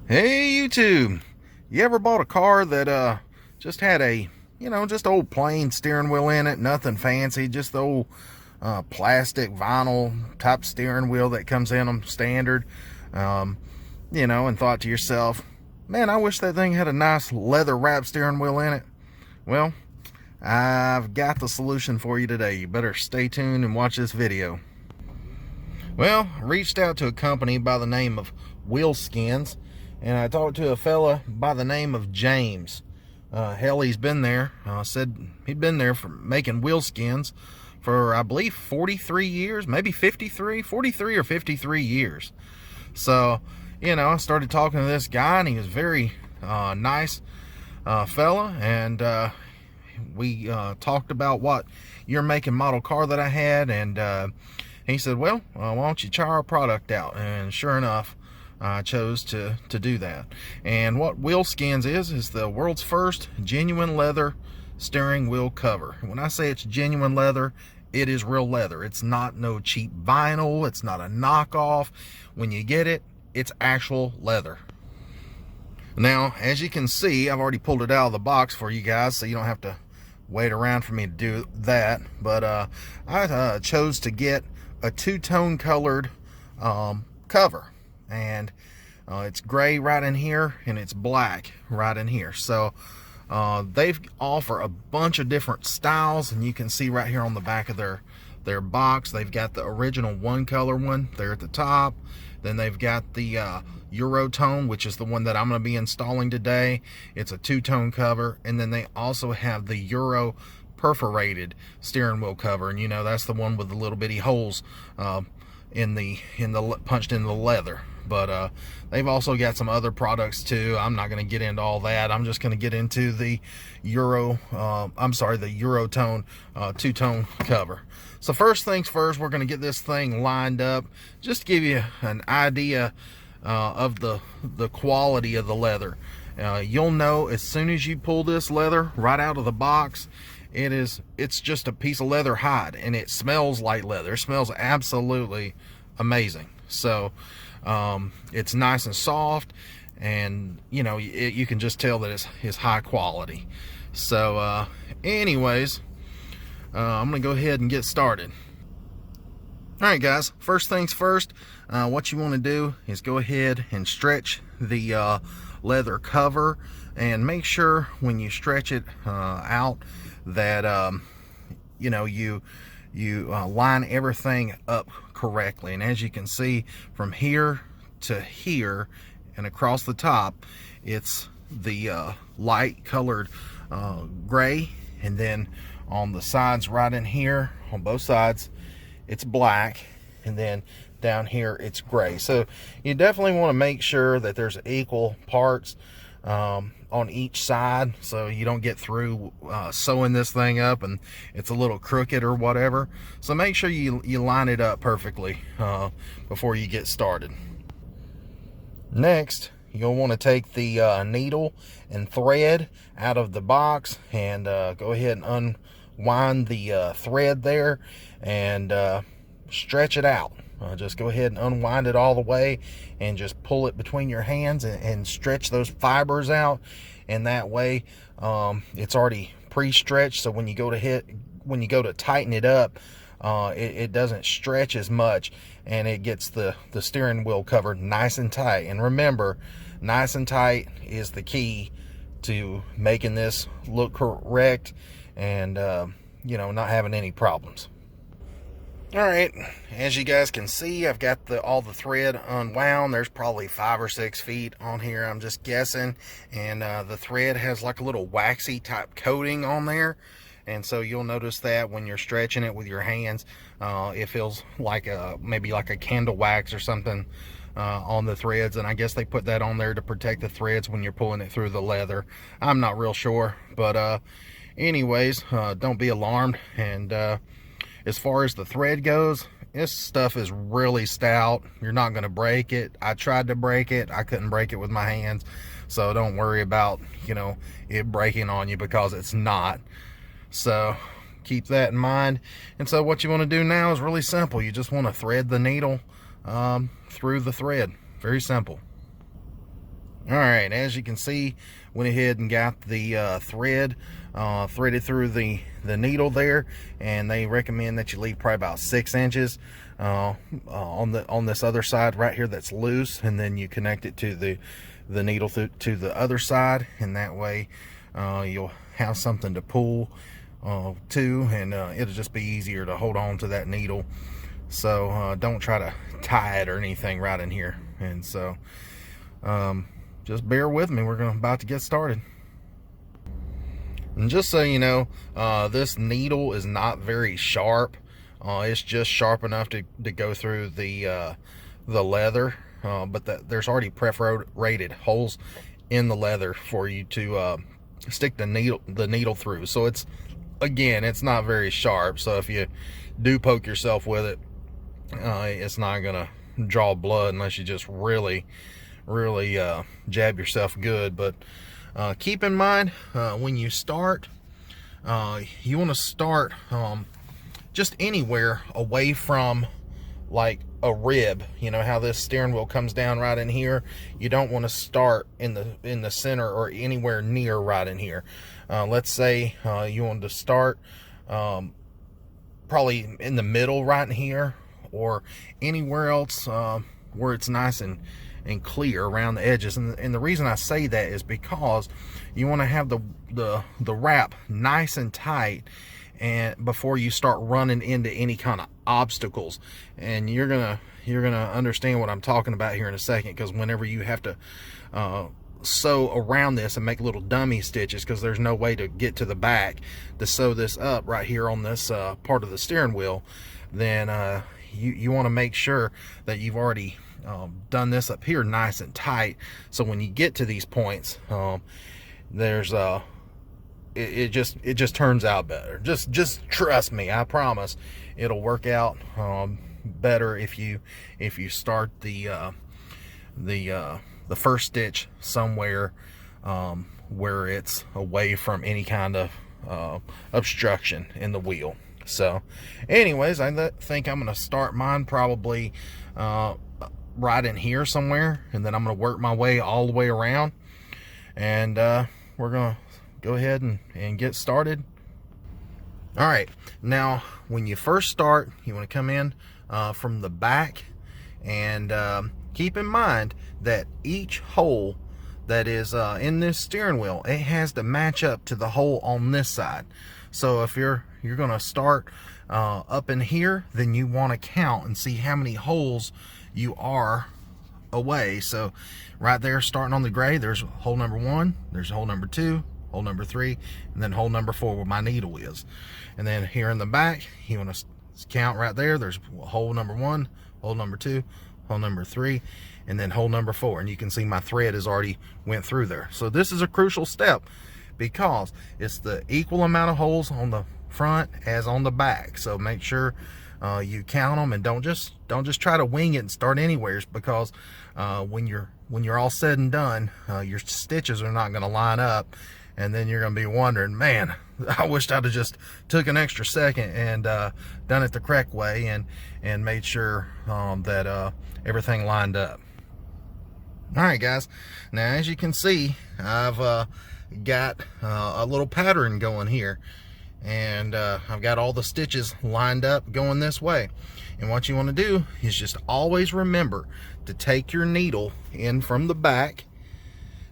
Hey YouTube, you ever bought a car that just had a, just old plain steering wheel in it, nothing fancy, just the old plastic vinyl type steering wheel that comes in them standard, um, and thought to yourself, man, I wish that thing had a nice leather wrap steering wheel in it. Well, I've got the solution for you today. You better stay tuned and watch this video. Well, I reached out to a company by the name of Wheelskins, and I talked to a fella by the name of James. Hell, he's been there. Said he'd been there for making wheelskins for, I believe, 43 years, maybe 43 or 53 years. So, I started talking to this guy, and he was very nice fella, and we talked about what year, make, and model car that I had, and he said, well, why don't you try our product out? And sure enough, I chose to do that. And what Wheelskins is the world's first genuine leather steering wheel cover. When I say it's genuine leather, it is real leather. It's not no cheap vinyl. It's not a knockoff. When you get it, it's actual leather. Now, as you can see, I've already pulled it out of the box for you guys, so you don't have to wait around for me to do that. But I chose to get a two-tone colored cover, and it's gray right in here and it's black right in here. So they've offer a bunch of different styles, and you can see right here on the back of their box, they've got the original one color one there at the top. Then they've got the EuroTone, which is the one that I'm going to be installing today. It's a two-tone cover. And then they also have the Perforated steering wheel cover, and that's the one with the little bitty holes in the punched into the leather. But they've also got some other products too. I'm not going to get into all that. I'm just going to get into the EuroTone two-tone cover. So first things first, we're going to get this thing lined up, just to give you an idea of the quality of the leather. You'll know as soon as you pull this leather right out of the box, it's just a piece of leather hide, and it smells like leather. It smells absolutely amazing. So it's nice and soft, and you can just tell that it's high quality. So anyways, I'm gonna go ahead and get started. All right, guys, first things first, what you want to do is go ahead and stretch the leather cover, and make sure when you stretch it out that you line everything up correctly. And as you can see, from here to here and across the top, it's the light colored gray, and then on the sides right in here on both sides it's black, and then down here it's gray. So you definitely want to make sure that there's equal parts on each side, so you don't get through sewing this thing up and it's a little crooked or whatever. So make sure you line it up perfectly before you get started. Next, you'll want to take the needle and thread out of the box, and go ahead and unwind the thread there, and stretch it out. Just go ahead and unwind it all the way, and just pull it between your hands and stretch those fibers out. And that way it's already pre-stretched, so when you go to tighten it up, it doesn't stretch as much, and it gets the steering wheel cover nice and tight. And remember, nice and tight is the key to making this look correct, and not having any problems. All right, as you guys can see, I've got all the thread unwound. There's probably 5 or 6 feet on here, I'm just guessing, and the thread has like a little waxy type coating on there, and so you'll notice that when you're stretching it with your hands, it feels like maybe like a candle wax or something on the threads. And I guess they put that on there to protect the threads when you're pulling it through the leather. I'm not real sure, but anyways, don't be alarmed. And as far as the thread goes, this stuff is really stout. You're not going to break it. I tried to break it. I couldn't break it with my hands. So don't worry about, it breaking on you, because it's not. So keep that in mind. And so what you want to do now is really simple. You just want to thread the needle through the thread. Very simple. All right, as you can see, went ahead and got the thread threaded through the needle there, and they recommend that you leave probably about 6 inches on this other side right here that's loose, and then you connect it to the needle to the other side, and that way you'll have something to pull to, and it'll just be easier to hold on to that needle. So don't try to tie it or anything right in here. And so just bear with me, we're about to get started. And just so you know, this needle is not very sharp. It's just sharp enough to go through the leather, but there's already perforated holes in the leather for you to stick the needle through. So it's, again, it's not very sharp. So if you do poke yourself with it, it's not gonna draw blood unless you just really jab yourself good. But keep in mind, when you start, you want to start just anywhere away from like a rib. You know how this steering wheel comes down right in here? You don't want to start in the center or anywhere near right in here. Let's say you want to start probably in the middle right in here, or anywhere else where it's nice and clear around the edges. And the reason I say that is because you want to have the wrap nice and tight, and before you start running into any kind of obstacles. And you're gonna understand what I'm talking about here in a second, because whenever you have to sew around this and make little dummy stitches, because there's no way to get to the back to sew this up right here on this part of the steering wheel, then you want to make sure that you've already done this up here nice and tight, so when you get to these points, there's it just turns out better. Just trust me, I promise it'll work out better if you start the first stitch somewhere where it's away from any kind of obstruction in the wheel. So anyways, I think I'm going to start mine probably right in here somewhere, and then I'm going to work my way all the way around, and we're going to go ahead and get started. All right, now when you first start, you want to come in from the back, and keep in mind that each hole that is in this steering wheel, it has to match up to the hole on this side. So if you're going to start up in here, then you want to count and see how many holes you are away. So right there, starting on the gray, there's hole number 1, there's hole number 2, hole number 3, and then hole number 4 where my needle is. And then here in the back, you want to count right there, there's hole number 1, hole number 2, hole number 3, and then hole number 4. And you can see my thread has already went through there. So this is a crucial step, because it's the equal amount of holes on the front as on the back. So make sure you count them, and don't just try to wing it and start anywhere, because when you're all said and done, your stitches are not going to line up, and then you're going to be wondering, man, I wished I'd have just took an extra second and done it the correct way, and made sure that everything lined up. All right, guys, now as you can see, I've got a little pattern going here, and I've got all the stitches lined up going this way. And what you want to do is just always remember to take your needle in from the back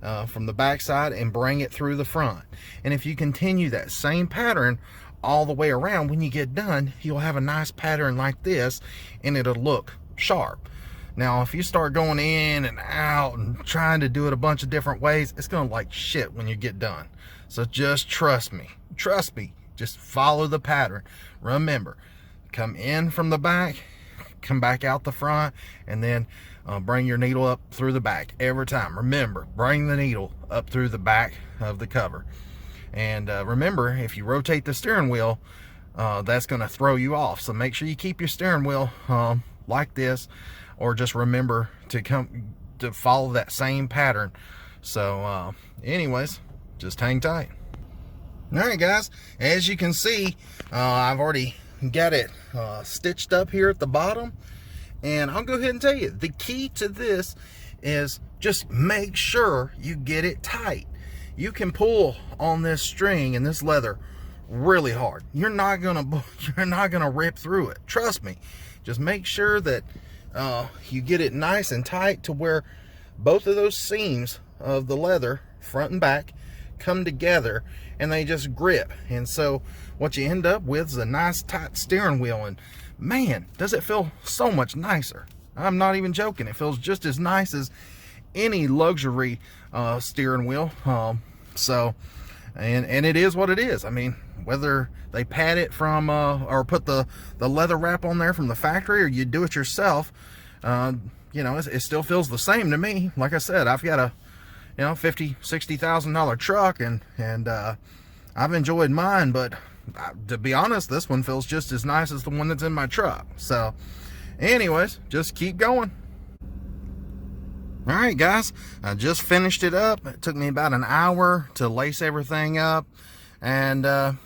side and bring it through the front. And if you continue that same pattern all the way around, when you get done, you'll have a nice pattern like this, and it'll look sharp. Now, if you start going in and out and trying to do it a bunch of different ways, it's going to look like shit when you get done. So just trust me. Just follow the pattern. Remember, come in from the back, come back out the front, and then bring your needle up through the back every time. Remember, bring the needle up through the back of the cover. And remember, if you rotate the steering wheel, that's going to throw you off. So make sure you keep your steering wheel like this, or just remember to follow that same pattern. So anyways, just hang tight. All right, guys, as you can see, I've already got it stitched up here at the bottom, and I'll go ahead and tell you, the key to this is just make sure you get it tight. You can pull on this string and this leather really hard. You're not gonna rip through it. Trust me. Just make sure that you get it nice and tight to where both of those seams of the leather, front and back, come together and they just grip. And so what you end up with is a nice tight steering wheel, and man, does it feel so much nicer. I'm not even joking. It feels just as nice as any luxury steering wheel. And it is what it is. I mean, whether they pad it from or put the leather wrap on there from the factory, or you do it yourself, you know, it still feels the same to me. Like I said, I've got a $50,000-$60,000 truck, and I've enjoyed mine, but to be honest, this one feels just as nice as the one that's in my truck. So anyways, just keep going. All right, guys, I just finished it up. It took me about an hour to lace everything up, and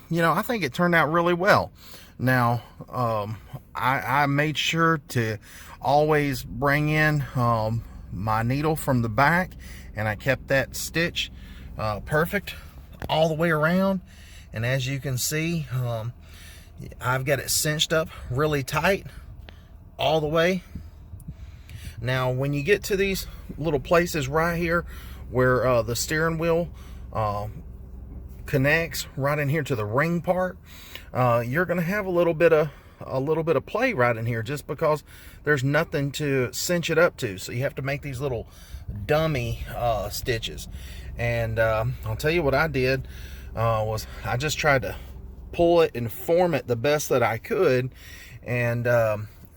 you know, I think it turned out really well. Now, I made sure to always bring in my needle from the back, and I kept that stitch perfect all the way around. And as you can see, I've got it cinched up really tight all the way. Now, when you get to these little places right here where the steering wheel connects right in here to the ring part, you're going to have a little bit of play right in here, just because there's nothing to cinch it up to. So you have to make these little dummy stitches. And I'll tell you what I did was I just tried to pull it and form it the best that I could, and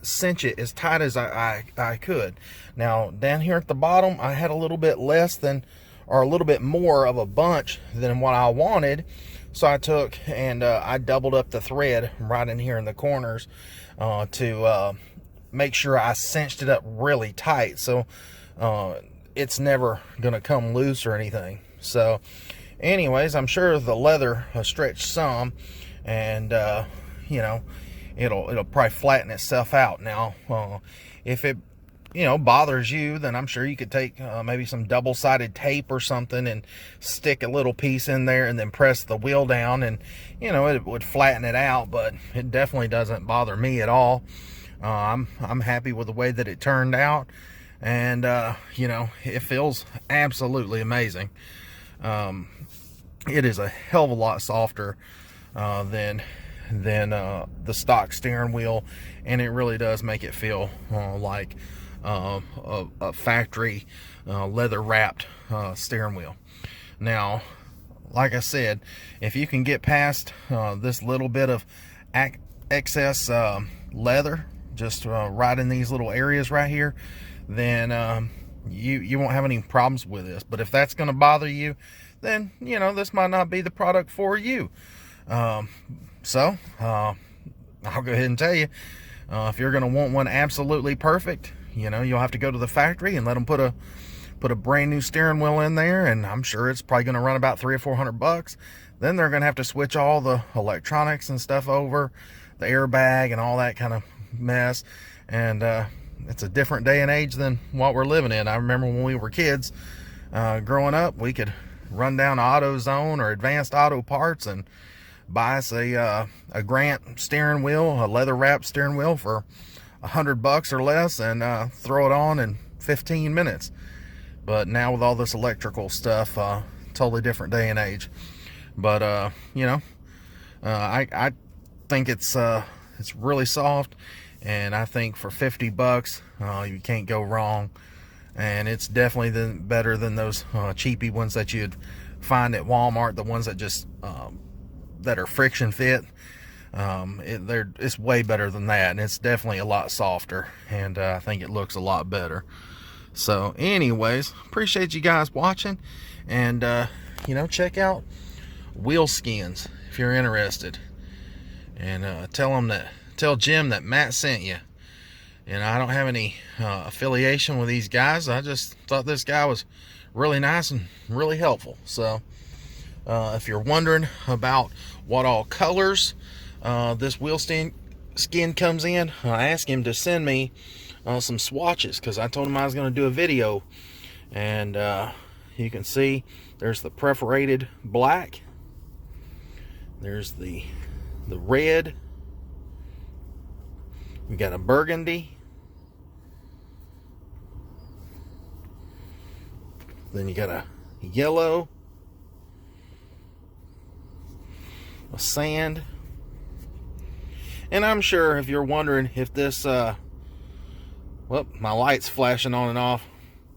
cinch it as tight as I could. Now, down here at the bottom, I had a little bit less than, or a little bit more of a bunch than what I wanted. So I took and I doubled up the thread right in here in the corners to make sure I cinched it up really tight, so it's never gonna come loose or anything. So anyways, I'm sure the leather has stretched some, and you know, it'll probably flatten itself out. Now, if it, you know, bothers you, then I'm sure you could take maybe some double-sided tape or something and stick a little piece in there and then press the wheel down, and you know, it would flatten it out. But it definitely doesn't bother me at all. I'm happy with the way that it turned out, and you know, it feels absolutely amazing. It is a hell of a lot softer than the stock steering wheel, and it really does make it feel like a factory leather wrapped steering wheel. Now, like I said, if you can get past this little bit of excess leather just right in these little areas right here, then you won't have any problems with this. But if that's going to bother you, then you know, this might not be the product for you. So I'll go ahead and tell you, if you're going to want one absolutely perfect, you know, you'll have to go to the factory and let them put a brand new steering wheel in there, and I'm sure it's probably going to run about $300 or $400. Then they're going to have to switch all the electronics and stuff over, the airbag and all that kind of mess. And it's a different day and age than what we're living in. I remember when we were kids growing up, we could run down AutoZone or Advanced Auto Parts and buy us a Grant steering wheel, a leather wrapped steering wheel for $100 or less, and throw it on in 15 minutes. But now with all this electrical stuff, totally different day and age. But you know, I think it's really soft, and I think for $50 you can't go wrong. And it's definitely better than those cheapy ones that you'd find at Walmart, the ones that just that are friction fit. It's way better than that, and it's definitely a lot softer, and I think it looks a lot better. So anyways, appreciate you guys watching, and you know, check out Wheelskins if you're interested, and tell Jim that Matt sent you. And I don't have any affiliation with these guys. I just thought this guy was really nice and really helpful. So if you're wondering about what all colors this Wheelskin comes in, I asked him to send me some swatches, because I told him I was going to do a video And you can see there's the perforated black, there's the red, we got a burgundy, then you got a yellow, a sand. And I'm sure if you're wondering if this well, my light's flashing on and off,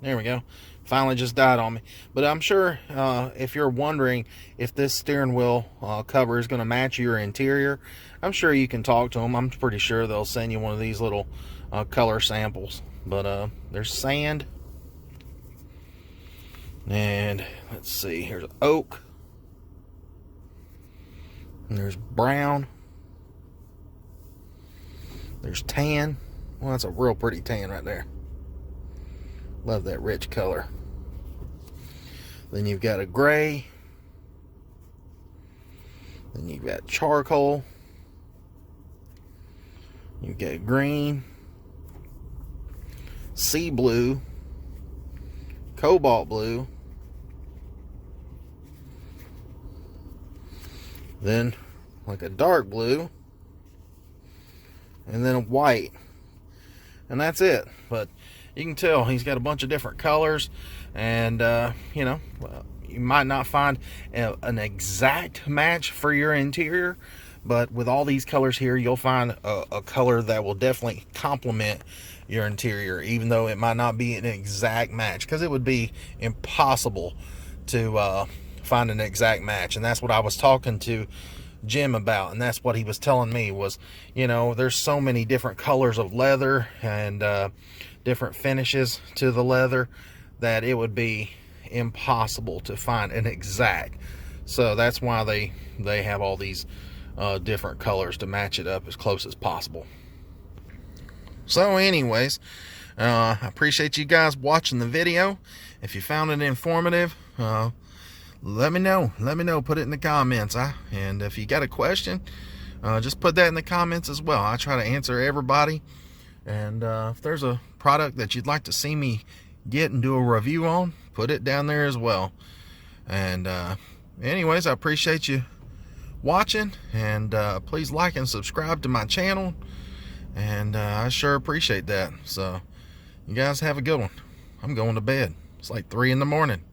there we go, finally just died on me. But I'm sure if you're wondering if this steering wheel cover is going to match your interior, I'm sure you can talk to them. I'm pretty sure they'll send you one of these little color samples. But there's sand, and let's see, here's oak, and there's brown, there's tan. Well, that's a real pretty tan right there. Love that rich color. Then you've got a gray. Then you've got charcoal. You've got green, sea blue, cobalt blue, then like a dark blue, and then a white. And that's it. But you can tell he's got a bunch of different colors, and you know, you might not find an exact match for your interior, but with all these colors here, you'll find a color that will definitely complement your interior, even though it might not be an exact match, because it would be impossible to find an exact match. And that's what I was talking to Jim about, and that's what he was telling me was, you know, there's so many different colors of leather and different finishes to the leather that it would be impossible to find an exact. So that's why they have all these different colors to match it up as close as possible. So anyways, I appreciate you guys watching the video. If you found it informative, let me know, put it in the comments. And if you got a question, just put that in the comments as well. I try to answer everybody. And if there's a product that you'd like to see me get and do a review on, put it down there as well. And anyways, I appreciate you watching, and please like and subscribe to my channel, and I sure appreciate that. So you guys have a good one. I'm going to bed. It's like 3 in the morning.